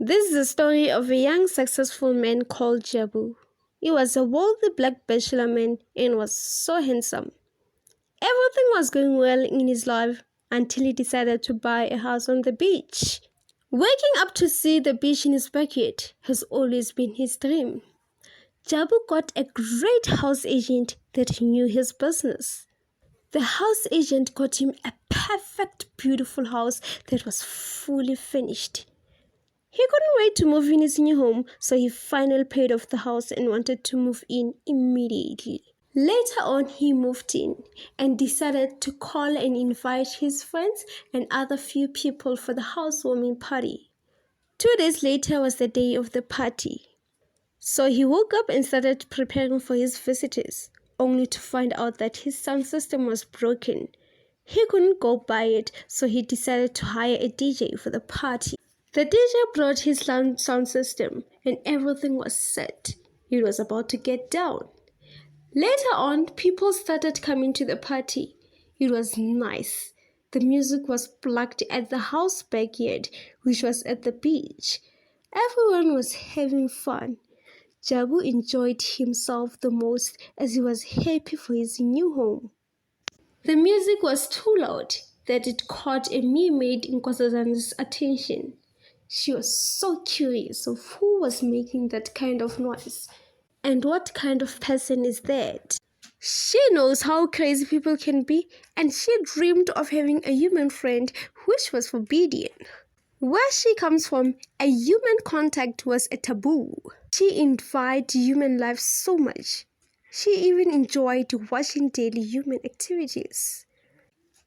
This is the story of a young successful man called Jabu. He was a wealthy black bachelor man and was so handsome. Everything was going well in his life until he decided to buy a house on the beach. Waking up to see the beach in his backyard has always been his dream. Jabu got a great house agent that knew his business. The house agent got him a perfect, beautiful house that was fully finished. He couldn't wait to move in his new home, so he finally paid off the house and wanted to move in immediately. Later on, he moved in and decided to call and invite his friends and other few people for the housewarming party. 2 days later was the day of the party. So he woke up and started preparing for his visitors, only to find out that his sound system was broken. He couldn't go buy it, so he decided to hire a DJ for the party. The DJ brought his sound system and everything was set. It was about to get down. Later on, people started coming to the party. It was nice. The music was plugged at the house backyard, which was at the beach. Everyone was having fun. Jabu enjoyed himself the most as he was happy for his new home. The music was too loud that it caught a mermaid Inkosazane's attention. She was so curious of who was making that kind of noise and what kind of person is that. She knows how crazy people can be, and she dreamed of having a human friend, which was forbidden. Where she comes from, a human contact was a taboo. She envied human life so much. She even enjoyed watching daily human activities.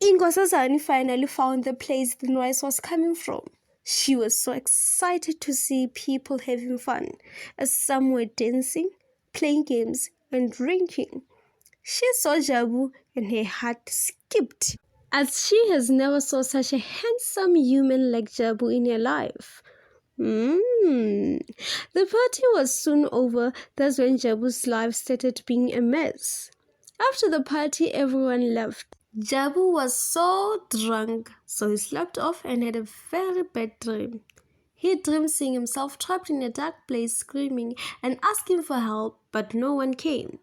Inkosazane finally found the place the noise was coming from. She was so excited to see people having fun, as some were dancing, playing games, and drinking. She saw Jabu and her heart skipped, as she has never saw such a handsome human like Jabu in her life. The party was soon over. That's when Jabu's life started being a mess. After the party, everyone left. Jabu was so drunk, so he slept off and had a very bad dream. He dreamed seeing himself trapped in a dark place, screaming and asking for help, but no one came.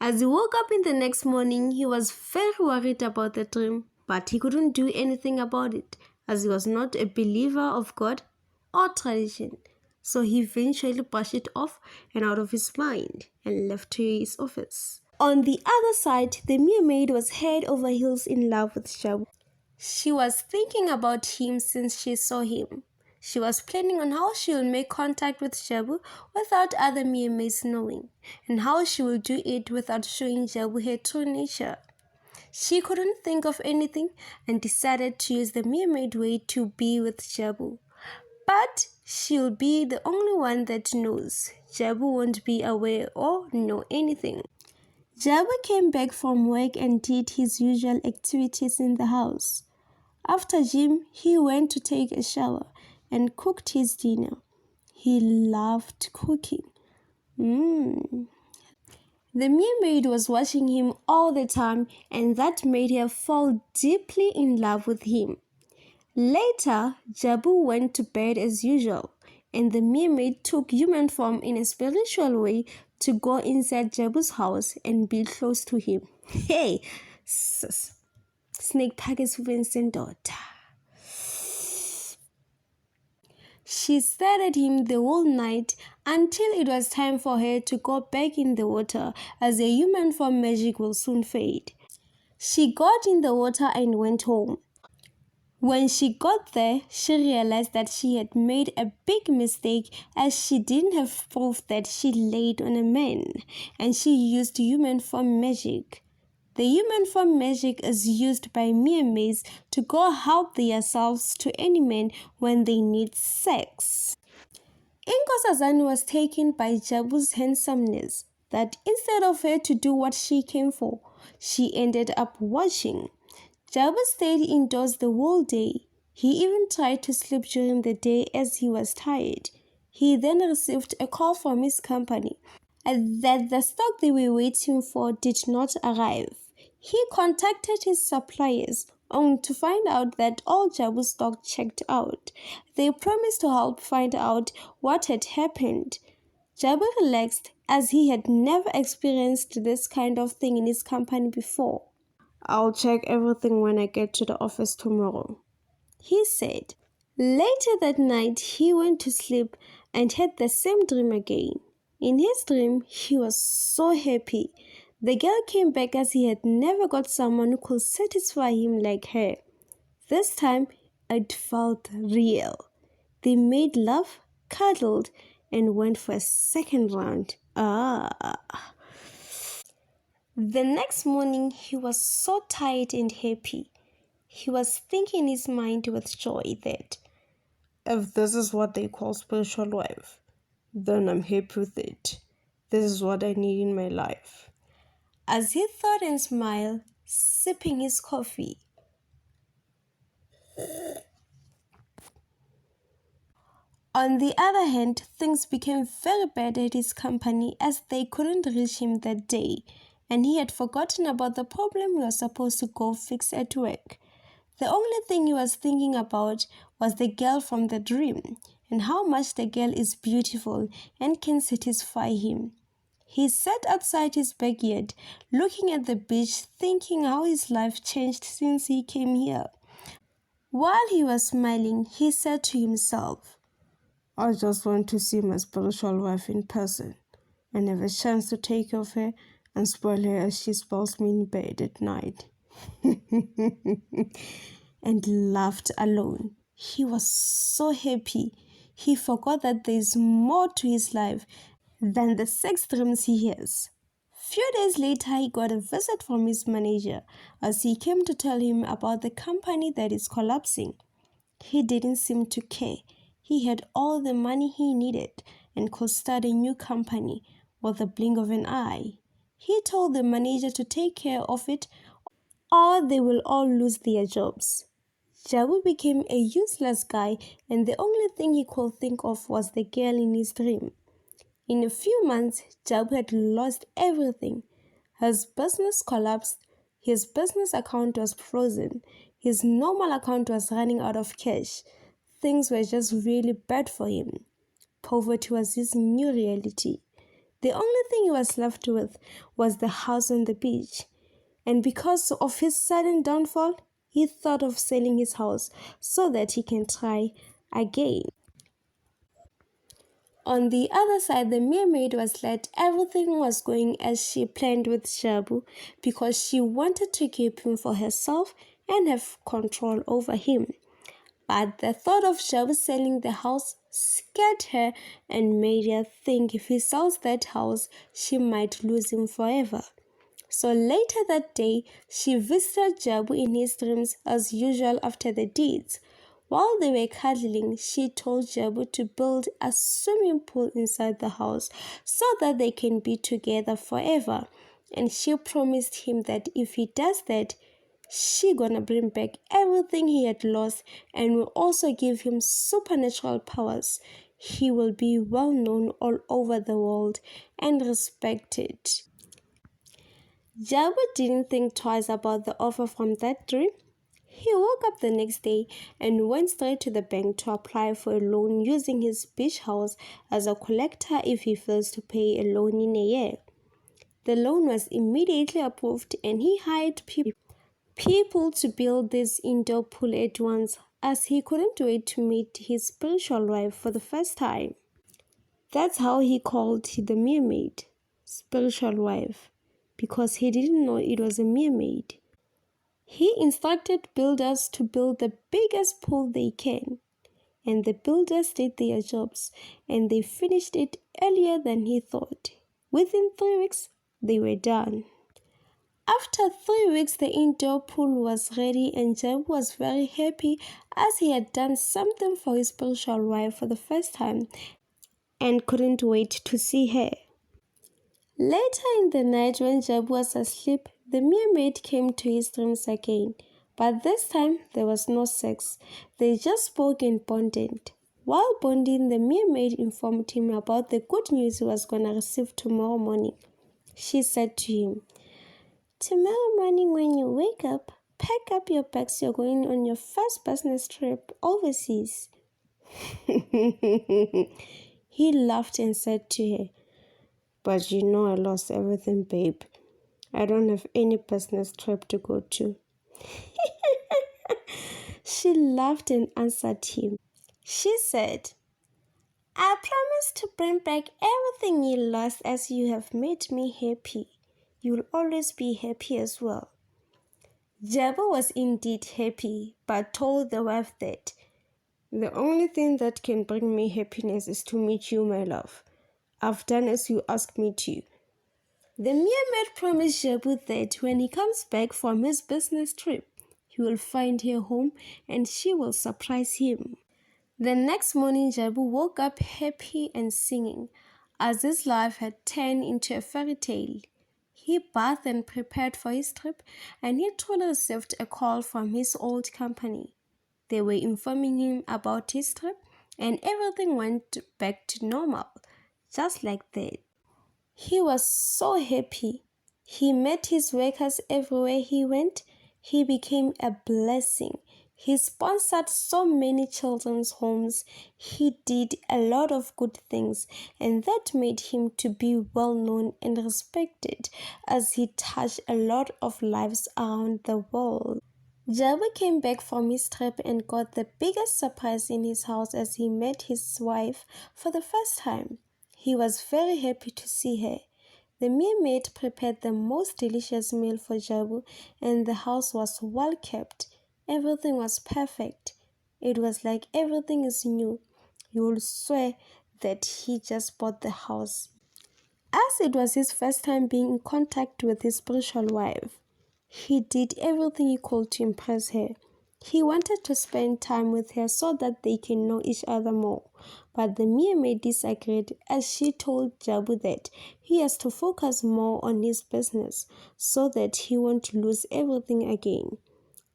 As he woke up in the next morning, he was very worried about the dream, but he couldn't do anything about it, as he was not a believer of God or tradition. So he eventually brushed it off and out of his mind and left to his office. On the other side, the mermaid was head over heels in love with Jabu. She was thinking about him since she saw him. She was planning on how she will make contact with Jabu without other mermaids knowing, and how she will do it without showing Jabu her true nature. She couldn't think of anything and decided to use the mermaid way to be with Jabu. But she'll be the only one that knows. Jabu won't be aware or know anything. Jabu came back from work and did his usual activities in the house. After gym, he went to take a shower and cooked his dinner. He loved cooking. The mermaid was watching him all the time, and that made her fall deeply in love with him. Later, Jabu went to bed as usual, and the mermaid took human form in a spiritual way to go inside Jabu's house and be close to him. Hey, snake package Vincent daughter. She stared at him the whole night until it was time for her to go back in the water, as a human form magic will soon fade. She got in the water and went home. When she got there, she realized that she had made a big mistake, as she didn't have proof that she laid on a man, and she used human form magic. The human form magic is used by mermaids to go help themselves to any man when they need sex. Inkosazane was taken by Jabu's handsomeness, that instead of her to do what she came for, she ended up watching. Jabu stayed indoors the whole day. He even tried to sleep during the day as he was tired. He then received a call from his company that the stock they were waiting for did not arrive. He contacted his suppliers, only to find out that all Jabu's stock checked out. They promised to help find out what had happened. Jabu relaxed as he had never experienced this kind of thing in his company before. "I'll check everything when I get to the office tomorrow," he said. Later that night, he went to sleep and had the same dream again. In his dream, he was so happy. The girl came back as he had never got someone who could satisfy him like her. This time, it felt real. They made love, cuddled, and went for a second round. The next morning, he was so tired and happy. He was thinking in his mind with joy that if this is what they call spiritual life, then I'm happy with it. This is what I need in my life. As he thought and smiled, sipping his coffee. On the other hand, things became very bad at his company as they couldn't reach him that day, and he had forgotten about the problem he was supposed to go fix at work. The only thing he was thinking about was the girl from the dream, and how much the girl is beautiful and can satisfy him. He sat outside his backyard, looking at the beach, thinking how his life changed since he came here. While he was smiling, he said to himself, "I just want to see my spiritual wife in person and have a chance to take care of her and spoil her as she spoils me in bed at night." And laughed alone. He was so happy. He forgot that there is more to his life than the sex dreams he has. Few days later, he got a visit from his manager as he came to tell him about the company that is collapsing. He didn't seem to care. He had all the money he needed and could start a new company with the blink of an eye. He told the manager to take care of it or they will all lose their jobs. Jabu became a useless guy and the only thing he could think of was the girl in his dream. In a few months, Jabu had lost everything. His business collapsed, his business account was frozen, his normal account was running out of cash. Things were just really bad for him. Poverty was his new reality. The only thing he was left with was the house on the beach. And because of his sudden downfall, he thought of selling his house so that he can try again. On the other side, the mermaid was glad everything was going as she planned with Jabu because she wanted to keep him for herself and have control over him. But the thought of Jabu selling the house scared her and made her think if he sells that house, she might lose him forever. So later that day, she visited Jabu in his dreams as usual after the deeds. While they were cuddling, she told Jabu to build a swimming pool inside the house so that they can be together forever. And she promised him that if he does that, she gonna bring back everything he had lost and will also give him supernatural powers. He will be well known all over the world and respected. Jabu didn't think twice about the offer from that dream. He woke up the next day and went straight to the bank to apply for a loan using his beach house as a collector if he fails to pay a loan in a year. The loan was immediately approved and he hired people to build this indoor pool at once as he couldn't wait to meet his spiritual wife for the first time. That's how he called the mermaid spiritual wife, because he didn't know it was a mermaid. He instructed builders to build the biggest pool they can, and the builders did their jobs and they finished it earlier than he thought. Within 3 weeks, they were done. After 3 weeks, the indoor pool was ready and Jeb was very happy as he had done something for his spiritual wife for the first time and couldn't wait to see her. Later in the night when Jeb was asleep, the mermaid came to his dreams again. But this time, there was no sex. They just spoke and bonded. While bonding, the mermaid informed him about the good news he was going to receive tomorrow morning. She said to him, "Tomorrow morning when you wake up, Pack up your bags, you're going on your first business trip overseas. He laughed and said to her, "But you know I lost everything, babe. I don't have any business trip to go to." She laughed and answered him. She said, "I promise to bring back everything you lost as you have made me happy. You'll always be happy as well." Jabu was indeed happy, but told the wife that the only thing that can bring me happiness is to meet you, my love. I've done as you asked me to. The mermaid promised Jabu that when he comes back from his business trip, he will find her home and she will surprise him. The next morning, Jabu woke up happy and singing, as his life had turned into a fairy tale. He bathed and prepared for his trip, and he truly received a call from his old company. They were informing him about his trip, and everything went back to normal, just like that. He was so happy. He met his workers everywhere he went. He became a blessing. He sponsored so many children's homes. He did a lot of good things, and that made him to be well known and respected as he touched a lot of lives around the world. Jabu came back from his trip and got the biggest surprise in his house as he met his wife for the first time. He was very happy to see her. The mermaid prepared the most delicious meal for Jabu, and the house was well kept. Everything was perfect. It was like everything is new. You will swear that he just bought the house. As it was his first time being in contact with his spiritual wife, he did everything he could to impress her. He wanted to spend time with her so that they can know each other more. But the mermaid disagreed as she told Jabu that he has to focus more on his business so that he won't lose everything again.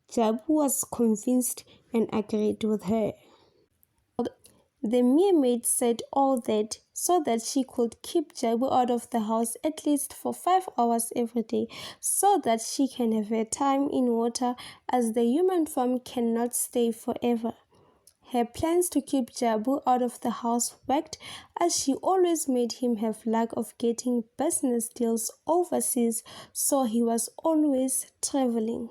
Jabu was convinced and agreed with her. The mermaid said all that so that she could keep Jabu out of the house at least for 5 hours every day so that she can have her time in water as the human form cannot stay forever. Her plans to keep Jabu out of the house worked as she always made him have luck of getting business deals overseas, so he was always traveling.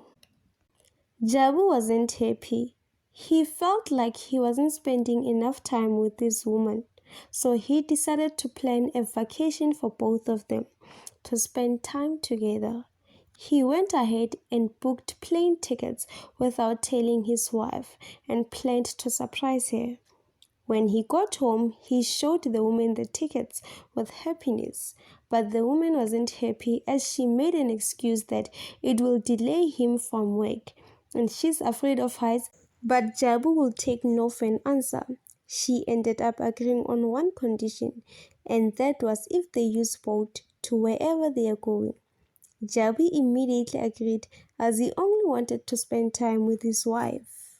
Jabu wasn't happy. He felt like he wasn't spending enough time with this woman, so he decided to plan a vacation for both of them to spend time together. He went ahead and booked plane tickets without telling his wife and planned to surprise her. When he got home, he showed the woman the tickets with happiness, but the woman wasn't happy as she made an excuse that it will delay him from work and she's afraid of heights, but Jabu will take no for an answer. She ended up agreeing on one condition, and that was if they use boat to wherever they are going. Jabu immediately agreed as he only wanted to spend time with his wife.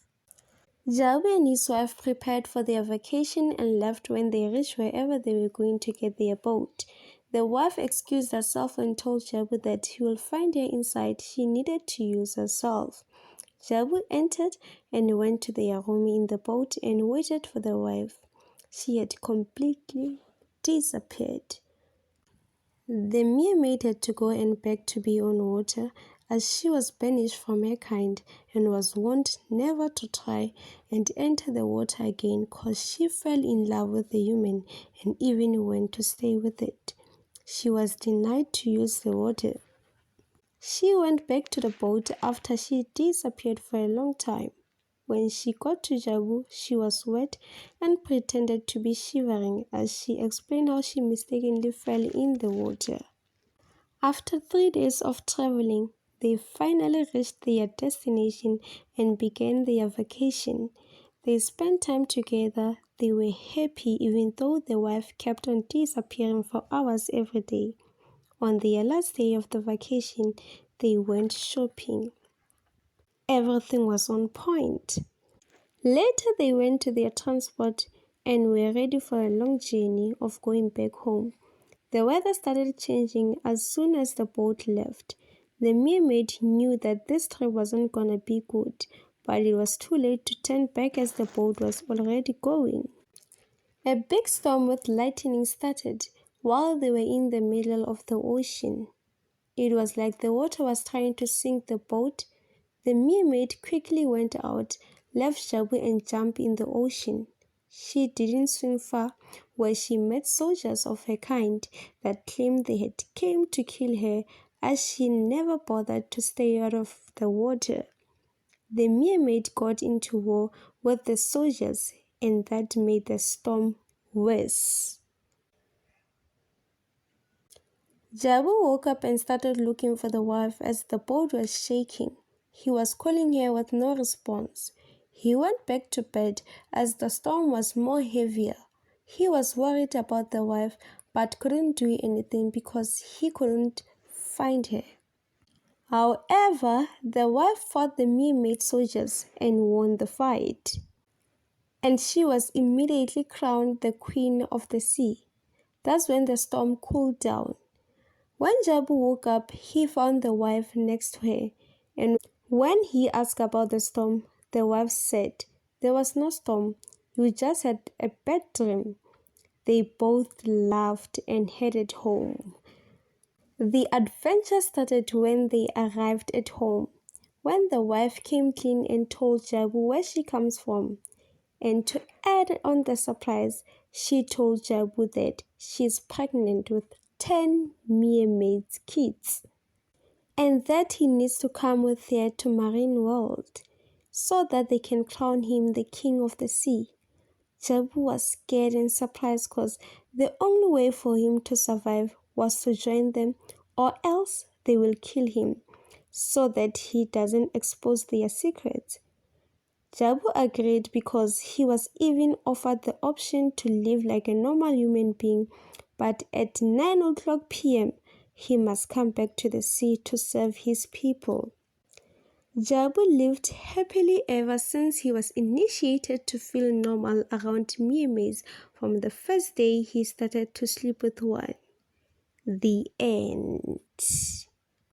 Jabu and his wife prepared for their vacation and left when they reached wherever they were going to get their boat. The wife excused herself and told Jabu that he will find her inside. She needed to use herself. Jabu entered and went to their room in the boat and waited for the wife. She had completely disappeared. The mermaid had to go and beg to be on water as she was banished from her kind and was warned never to try and enter the water again because she fell in love with the human and even went to stay with it. She was denied to use the water. She went back to the boat after she disappeared for a long time. When she got to Jabu, she was wet and pretended to be shivering as she explained how she mistakenly fell in the water. After 3 days of traveling, they finally reached their destination and began their vacation. They spent time together. They were happy even though the wife kept on disappearing for hours every day. On their last day of the vacation, they went shopping. Everything was on point. Later, they went to their transport and were ready for a long journey of going back home. The weather started changing as soon as the boat left. The mermaid knew that this trip wasn't gonna be good, but it was too late to turn back as the boat was already going. A big storm with lightning started while they were in the middle of the ocean. It was like the water was trying to sink the boat. The mermaid quickly went out, left Jabu and jumped in the ocean. She didn't swim far, where she met soldiers of her kind that claimed they had came to kill her, as she never bothered to stay out of the water. The mermaid got into war with the soldiers, and that made the storm worse. Jabu woke up and started looking for the wife as the boat was shaking. He was calling her with no response. He went back to bed as the storm was more heavier. He was worried about the wife but couldn't do anything because he couldn't find her. However, the wife fought the mermaid soldiers and won the fight. And she was immediately crowned the queen of the sea. That's when the storm cooled down. When Jabu woke up, he found the wife next to her, and when he asked about the storm, the wife said, "There was no storm, you just had a bad dream." They both laughed and headed home. The adventure started when they arrived at home, when the wife came clean and told Jabu where she comes from. And to add on the surprise, she told Jabu that she's pregnant with 10 mermaids kids and that he needs to come with her to marine world so that they can crown him the king of the sea. Jabu was scared and surprised because the only way for him to survive was to join them, or else they will kill him so that he doesn't expose their secrets. Jabu agreed because he was even offered the option to live like a normal human being, but at 9 o'clock p.m., he must come back to the sea to serve his people. Jabu lived happily ever since he was initiated to feel normal around mermaids from the first day he started to sleep with one. The end.